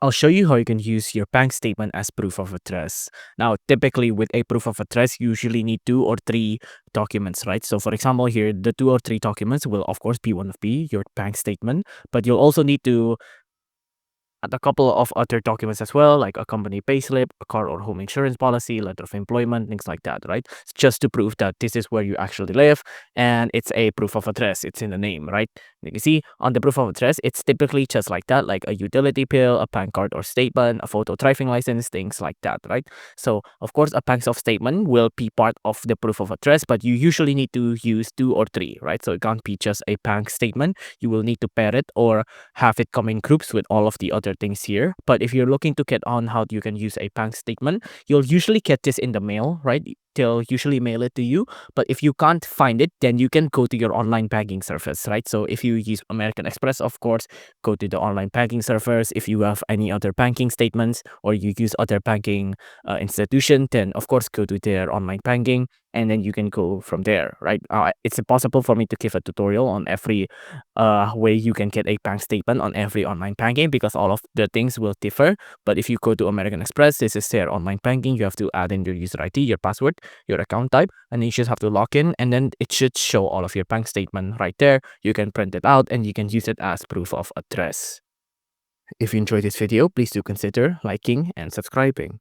I'll show you how you can use your bank statement as proof of address. Now, typically with a proof of address, you usually need 2 or 3 documents, right? So for example, here, the 2 or 3 documents will of course be one of your bank statement, but you'll also need to add a couple of other documents as well, like a company payslip, a car or home insurance policy, letter of employment, things like that, right? Just to prove that this is where you actually live and it's a proof of address. It's in the name, right? You can see on the proof of address, it's typically just like that, like a utility bill, a bank card or statement, a photo driving license, things like that, right? So, of course, a bank of statement will be part of the proof of address, but you usually need to use 2 or 3, right? So it can't be just a bank statement. You will need to pair it or have it come in groups with all of the other things here. But if you're looking to get on how you can use a bank statement, you'll usually get this in the mail, right? They'll usually mail it to you. But if you can't find it, then you can go to your online banking service, right? So if you use American Express, of course, go to the online banking service. If you have any other banking statements or you use other banking institution, then of course go to their online banking and then you can go from there, right? It's impossible for me to give a tutorial on every way you can get a bank statement on every online banking because all of the things will differ. But if you go to American Express, this is their online banking. You have to add in your user ID, your password, your account type, and then you just have to log in, and then it should show all of your bank statement right there. You can print it out and you can use it as proof of address. If you enjoyed this video, please do consider liking and subscribing.